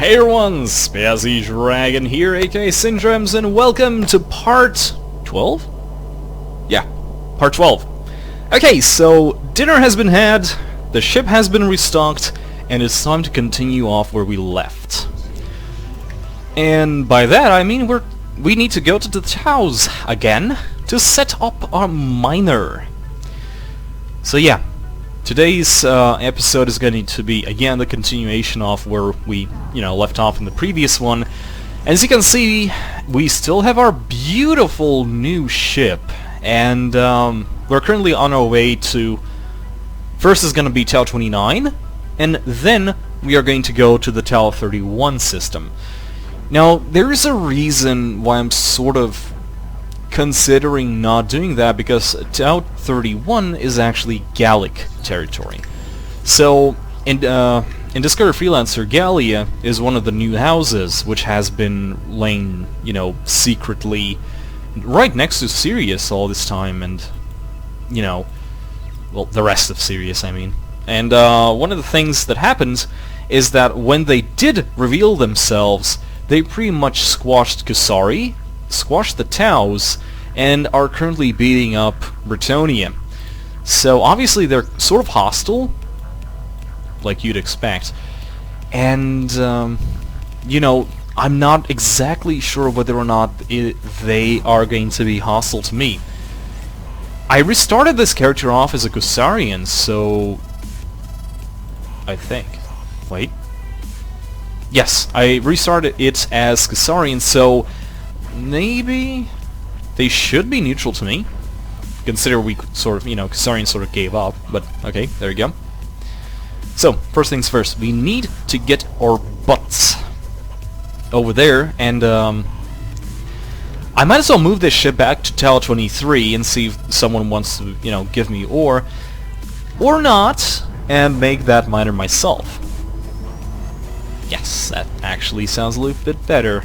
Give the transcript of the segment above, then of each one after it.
Hey everyone, Spazzy Dragon here, aka Syndromes, and welcome to part 12? Yeah, part 12. Okay, so dinner has been had, the ship has been restocked, and it's time to continue off where we left. And by that I mean we need to go to the towers again to set up our miner. So yeah. Today's episode is going to be, again, the continuation of where we, left off in the previous one. As you can see, we still have our beautiful new ship, and we're currently on our way to... First is going to be Tau 29, and then we are going to go to the Tau 31 system. Now, there is a reason why I'm sort of considering not doing that, because Tau 31 is actually Gallic territory. So in Discover Freelancer, Gallia is one of the new houses which has been laying, secretly right next to Sirius all this time, and well, the rest of Sirius, I mean. And one of the things that happened is that when they did reveal themselves, they pretty much squashed Kusari, squashed the Taus, and are currently beating up Britonia. So obviously they're sort of hostile, like you'd expect. And, I'm not exactly sure whether or not they are going to be hostile to me. I restarted this character off as a Kusarian, so... I think. Wait. Yes, I restarted it as Kusarian, so... maybe they should be neutral to me. Consider we sort of, Kusarian sort of gave up, but okay, there you go. So, first things first, we need to get our butts over there, and I might as well move this ship back to Tau 23 and see if someone wants to, give me ore, or not, and make that miner myself. Yes, that actually sounds a little bit better.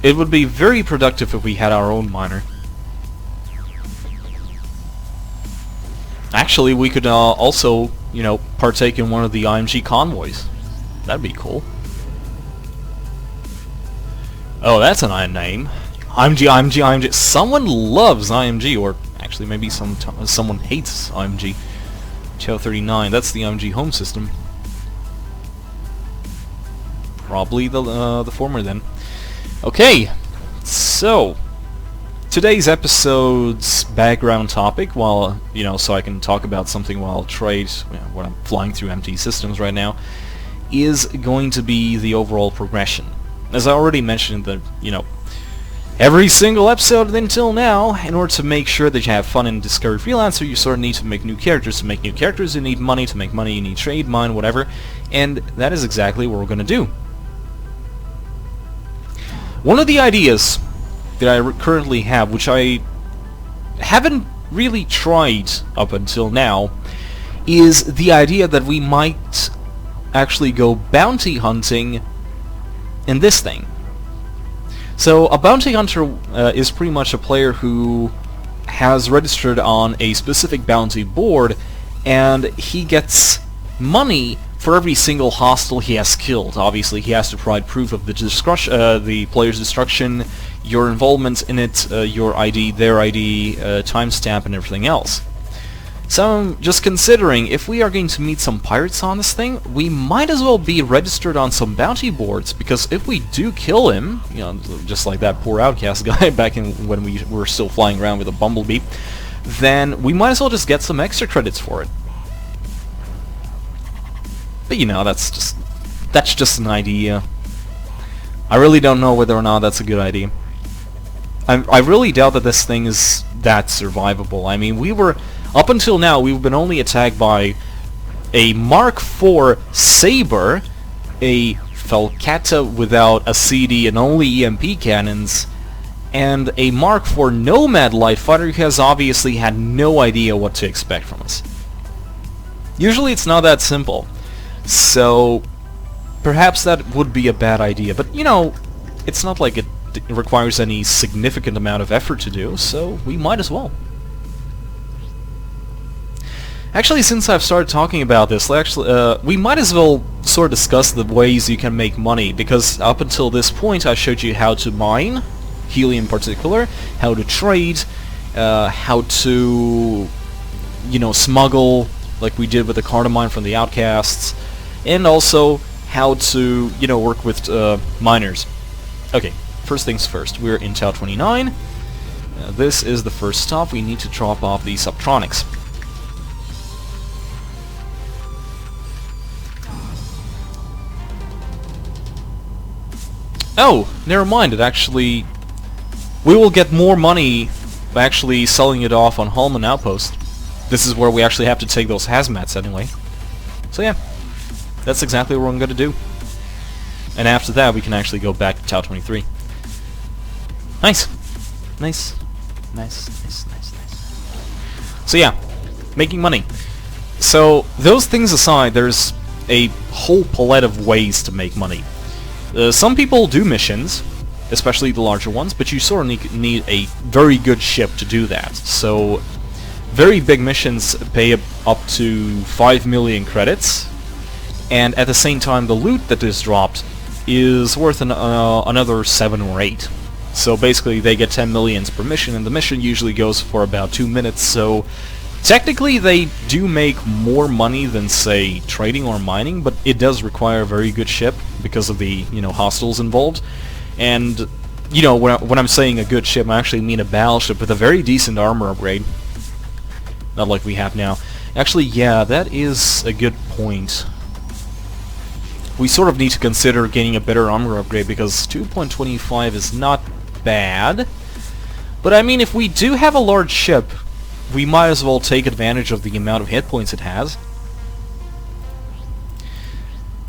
It would be very productive if we had our own miner. Actually, we could also, partake in one of the IMG convoys. That'd be cool. Oh, that's an iron name. IMG. Someone loves IMG, or actually maybe someone hates IMG. Tau 39, that's the IMG home system. Probably the former then. Okay, so today's episode's background topic, while so I can talk about something while trade when I'm flying through empty systems right now, is going to be the overall progression. As I already mentioned, every single episode until now, in order to make sure that you have fun in Discover Freelancer, you sort of need to make new characters. To make new characters, you need money. To make money, you need trade, mine, whatever, and that is exactly what we're going to do. One of the ideas that I currently have, which I haven't really tried up until now, is the idea that we might actually go bounty hunting in this thing. So a bounty hunter is pretty much a player who has registered on a specific bounty board, and he gets money for every single hostile he has killed. Obviously, he has to provide proof of the player's destruction, your involvement in it, your ID, their ID, timestamp, and everything else. So I'm just considering, if we are going to meet some pirates on this thing, we might as well be registered on some bounty boards, because if we do kill him, just like that poor outcast guy back when we were still flying around with a bumblebee, then we might as well just get some extra credits for it. But that's just an idea. I really don't know whether or not that's a good idea. I really doubt that this thing is that survivable. I mean, up until now, we've been only attacked by a Mark IV Saber, a Falcata without a CD and only EMP cannons, and a Mark IV Nomad light fighter who has obviously had no idea what to expect from us. Usually it's not that simple. So, perhaps that would be a bad idea, but it's not like it requires any significant amount of effort to do, so we might as well. Actually, since I've started talking about this, we might as well sort of discuss the ways you can make money, because up until this point I showed you how to mine, helium in particular, how to trade, how to, you know, smuggle, like we did with the cardamine from the outcasts, and also how to, you know, work with miners. Okay, first things first, we're in Tau 29. This is the first stop. We need to drop off the subtronics. Oh, never mind, it actually... We will get more money by actually selling it off on Holman Outpost. This is where we actually have to take those hazmats anyway. So yeah, that's exactly what I'm going to do. And after that, we can actually go back to Tau 23. Nice. Nice. Nice, nice, nice, nice. So yeah, making money. So, those things aside, there's a whole palette of ways to make money. Some people do missions, especially the larger ones, but you sort of need a very good ship to do that. So, very big missions pay up to 5 million credits, and at the same time the loot that is dropped is worth another 7 or 8. So basically they get 10 millions per mission, and the mission usually goes for about 2 minutes, so technically they do make more money than, say, trading or mining, but it does require a very good ship because of the, you know, hostiles involved. And, you know, when I'm saying a good ship, I actually mean a battleship with a very decent armor upgrade. Not like we have now. Actually, yeah, that is a good point. We sort of need to consider getting a better armor upgrade, because 2.25 is not bad. But I mean, if we do have a large ship, we might as well take advantage of the amount of hit points it has.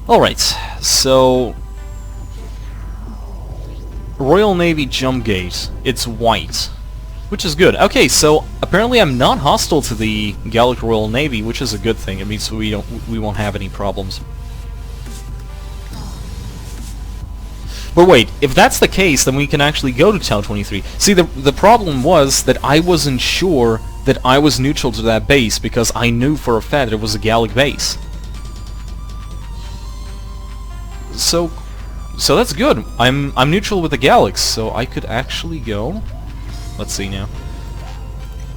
Alright, so... Royal Navy jump gate. It's white, which is good. Okay, so apparently I'm not hostile to the Gallic Royal Navy, which is a good thing. It means we won't have any problems. But wait, if that's the case, then we can actually go to Tau 23. See, the problem was that I wasn't sure that I was neutral to that base, because I knew for a fact that it was a Gallic base. So that's good. I'm neutral with the Gallics, so I could actually go. Let's see now.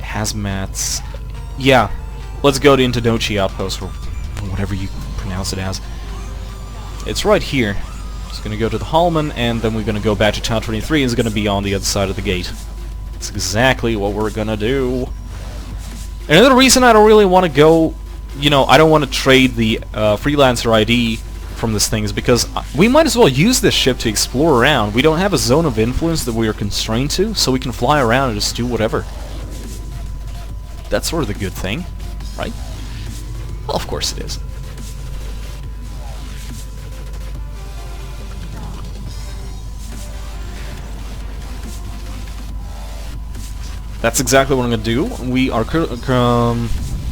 Hazmats. Yeah, let's go to Intonochi Outpost, or whatever you pronounce it as. It's right here. Just gonna go to the Hallman, and then we're gonna go back to Tau 23, and it's gonna be on the other side of the gate. That's exactly what we're gonna do. Another reason I don't really want to go, you know, I don't want to trade the Freelancer ID from this thing is because we might as well use this ship to explore around. We don't have a zone of influence that we are constrained to, so we can fly around and just do whatever. That's sort of the good thing, right? Well, of course it is. That's exactly what I'm gonna do. We are,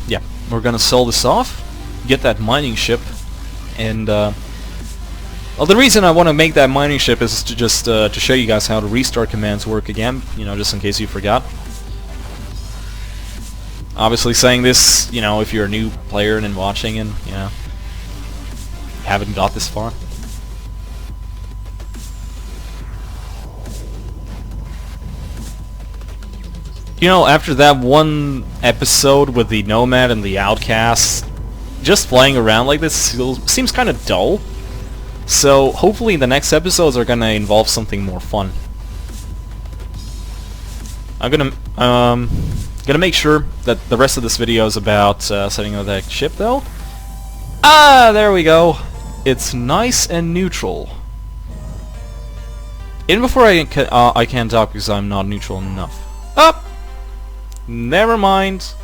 yeah, we're gonna sell this off, get that mining ship, and well, the reason I want to make that mining ship is to just to show you guys how the restart commands work again. You know, just in case you forgot. Obviously, saying this, you know, if you're a new player and watching, and you know, haven't got this far. You know, after that one episode with the Nomad and the Outcasts, just flying around like this seems kind of dull. So hopefully the next episodes are gonna involve something more fun. I'm gonna make sure that the rest of this video is about setting up that ship, though. Ah, there we go. It's nice and neutral. Even before I can't talk because I'm not neutral enough. Up. Never mind.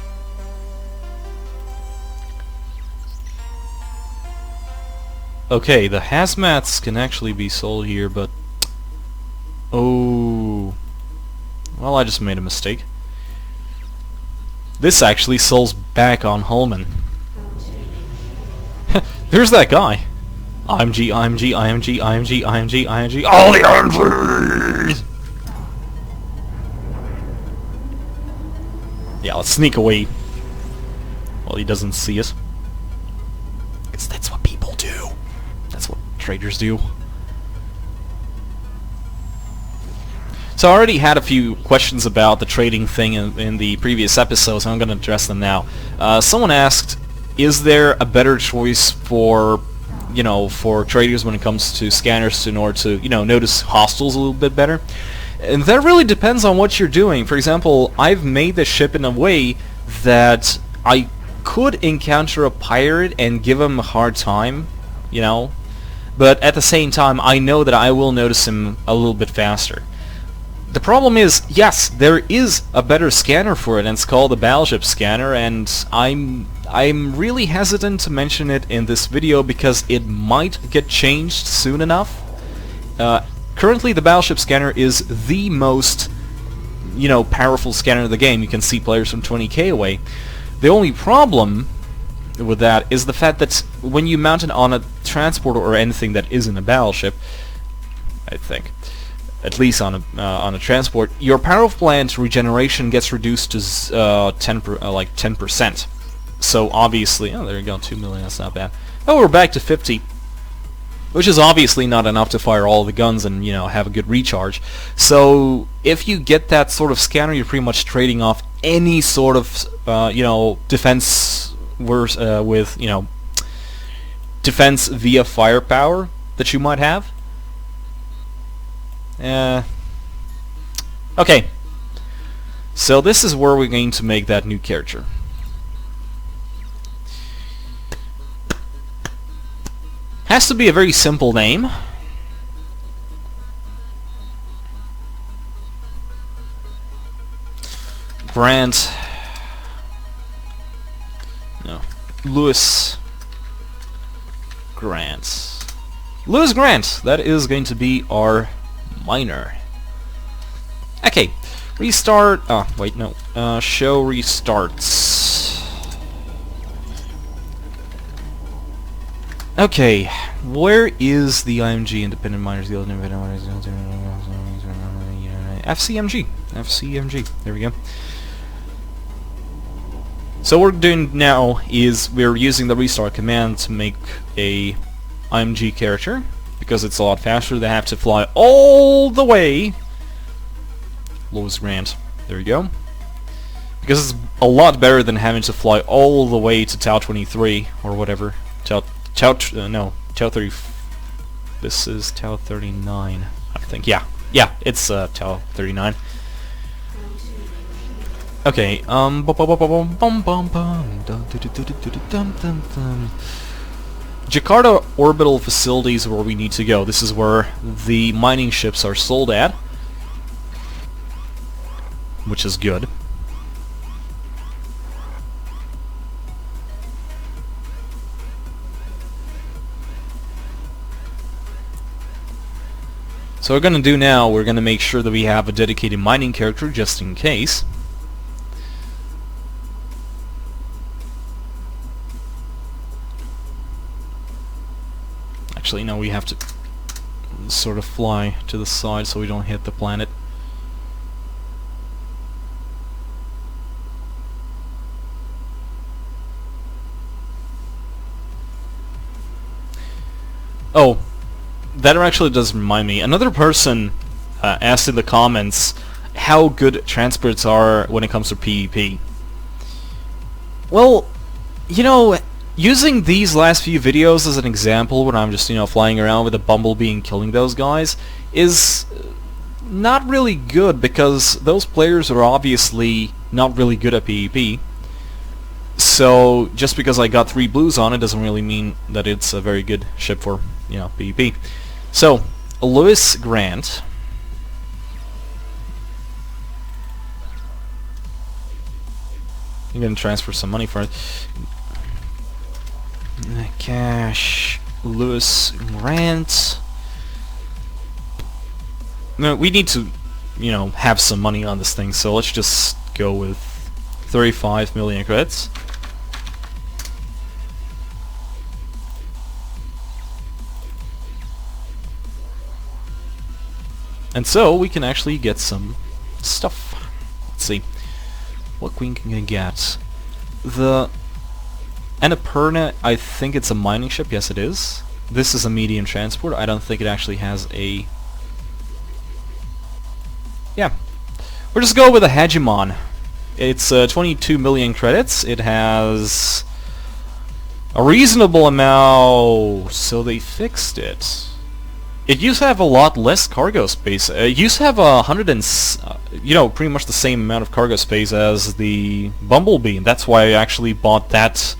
Okay, the hazmats can actually be sold here, but... Oh... Well, I just made a mistake. This actually sells back on Holman. There's that guy! IMG, IMG, IMG, IMG, IMG, IMG, all the IMGs! Yeah, let's sneak away. Well, he doesn't see it. Because that's what people do. That's what traders do. So I already had a few questions about the trading thing in the previous episode, so I'm going to address them now. Someone asked, is there a better choice for, you know, for traders when it comes to scanners in order to, you know, notice hostiles a little bit better? And that really depends on what you're doing. For example, I've made the ship in a way that I could encounter a pirate and give him a hard time, you know, but at the same time I know that I will notice him a little bit faster. The problem is, yes, there is a better scanner for it, and it's called the battleship scanner, and I'm really hesitant to mention it in this video because it might get changed soon enough. Currently the battleship scanner is the most, you know, powerful scanner in the game. You can see players from 20k away. The only problem with that is the fact that when you mount it on a transporter or anything that isn't a battleship, I think, at least on a transport, your power plant regeneration gets reduced to 10%. So obviously, oh, there you go, 2 million. That's not bad. Oh, we're back to 50, which is obviously not enough to fire all the guns and, you know, have a good recharge. So if you get that sort of scanner, you're pretty much trading off any sort of you know, defense with, you know, defense via firepower that you might have. Okay, so this is where we're going to make that new character. Has to be a very simple name. Grant. No. Lewis Grant. Lewis Grant. That is going to be our miner. Okay. Restart. Oh, wait, no. Show restarts. Okay. Where is the IMG independent miners? The independent miners. FCMG. FCMG. There we go. So what we're doing now is we're using the restart command to make a IMG character because it's a lot faster. They have to fly all the way. Lewis Grant. There we go. Because it's a lot better than having to fly all the way to Tau 23 or whatever. Tau 30. This is Tau 39, I think. Yeah, it's Tau 39. Okay, Jakarta orbital facilities where we need to go. This is where the mining ships are sold at, which is good. So what we're going to do now, we're going to make sure that we have a dedicated mining character just in case. Actually, no, we have to sort of fly to the side so we don't hit the planet. Oh, that actually does remind me. Another person asked in the comments how good transports are when it comes to PvP. Well, you know, using these last few videos as an example, when I'm just, you know, flying around with a bumblebee and killing those guys, is not really good because those players are obviously not really good at PvP. So just because I got 3 blues on it doesn't really mean that it's a very good ship for, you know, PvP. So, Lewis Grant. I'm gonna transfer some money for it. Cash. Lewis Grant. No, we need to, you know, have some money on this thing, so let's just go with 35 million credits. And so we can actually get some stuff. Let's see what queen can I get. The Annapurna, I think it's a mining ship. Yes, it is. This is a medium transport. I don't think it actually has a... Yeah. We'll just go with a Hegemon. It's 22 million credits. It has a reasonable amount, so they fixed it. It used to have a lot less cargo space. It used to have pretty much the same amount of cargo space as the Bumblebee. And that's why I actually bought that,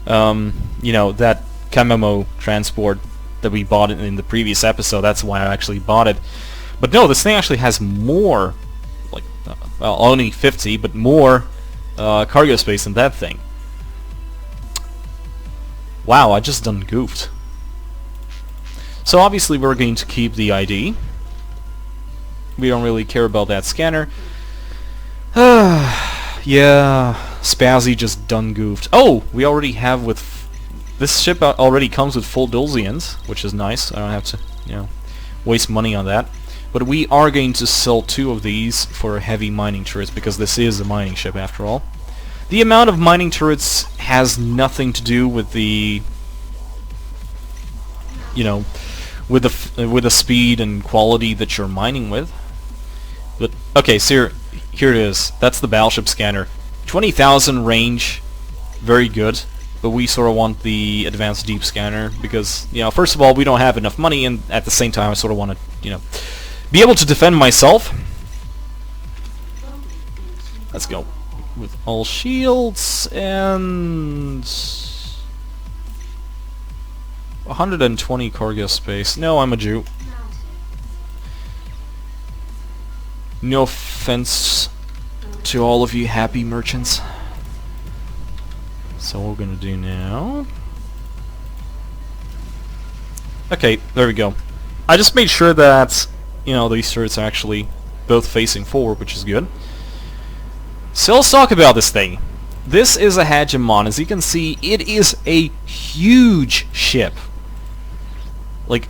that Kamemo transport that we bought in the previous episode. That's why I actually bought it. But no, this thing actually has more, like, well, only 50, but more cargo space than that thing. Wow, I just done goofed. So obviously we're going to keep the ID. We don't really care about that scanner. Yeah, Spazzy just done goofed. Oh, we already have this ship already comes with full Dulcians, which is nice. I don't have to, waste money on that. But we are going to sell 2 of these for heavy mining turrets because this is a mining ship after all. The amount of mining turrets has nothing to do with the, with the speed and quality that you're mining with. But okay, so here it is. That's the battleship scanner. 20,000 range, very good. But we sort of want the advanced deep scanner because, first of all, we don't have enough money, and at the same time, I sort of want to, be able to defend myself. Let's go with all shields and 120 cargo space. No, I'm a Jew. No offense to all of you happy merchants. So what we're gonna do now... Okay, there we go. I just made sure that, these turrets are actually both facing forward, which is good. So let's talk about this thing. This is a Hegemon. As you can see, it is a huge ship. Like,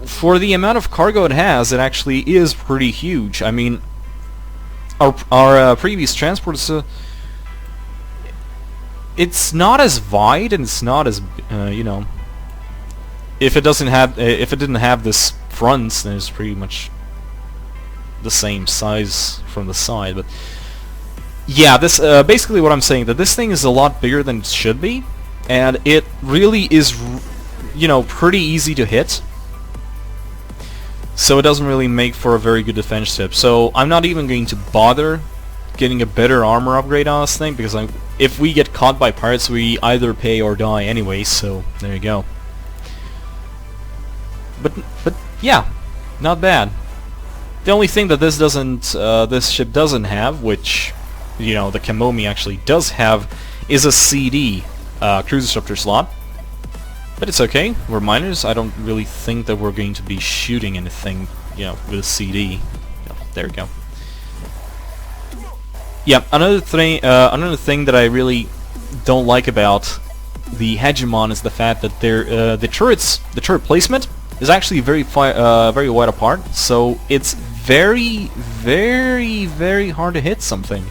for the amount of cargo it has, it actually is pretty huge. I mean, our previous transports, it's not as wide and it's not as, if it didn't have this front, then it's pretty much the same size from the side. But yeah, this basically what I'm saying, that this thing is a lot bigger than it should be, and it really is, pretty easy to hit. So it doesn't really make for a very good defense tip. So I'm not even going to bother getting a better armor upgrade on this thing, because if we get caught by pirates, we either pay or die anyway. So there you go. But yeah, not bad. The only thing that this ship doesn't have, which the Kamomi actually does have, is a CD cruiser disruptor slot. But it's okay. We're miners. I don't really think that we're going to be shooting anything, with a CD. There we go. Yeah, another thing that I really don't like about the Hegemon is the fact that the turret placement is actually very wide apart. So it's very, very, very hard to hit something.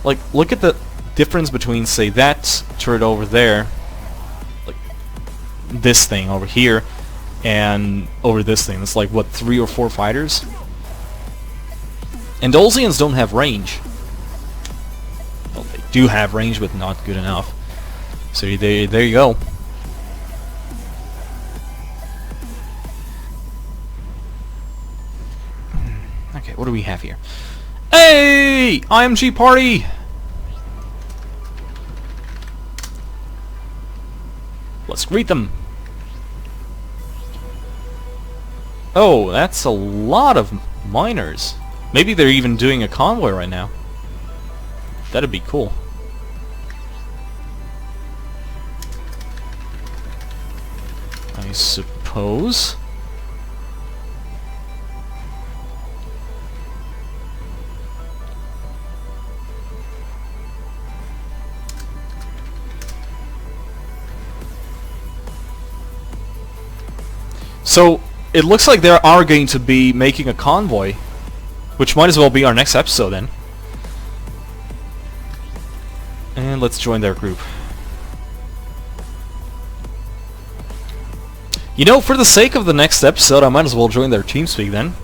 Like, look at the difference between, say, that turret over there, like this thing over here, and over this thing. It's like, what, 3 or 4 fighters? And Dulcians don't have range. Well, they do have range, but not good enough. So there you go. Okay, what do we have here? Hey! IMG party! Let's greet them. Oh, that's a lot of miners. Maybe they're even doing a convoy right now. That'd be cool. I suppose. So, it looks like they are going to be making a convoy, which might as well be our next episode then. And let's join their group. You know, for the sake of the next episode, I might as well join their TeamSpeak then.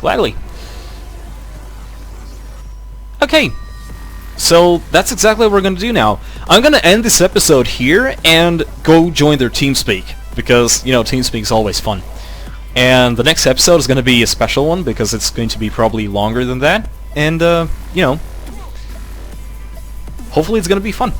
Gladly. Okay, so that's exactly what we're going to do now. I'm going to end this episode here and go join their TeamSpeak, because, you know, TeamSpeak is always fun. And the next episode is going to be a special one, because it's going to be probably longer than that. And, you know, hopefully it's going to be fun.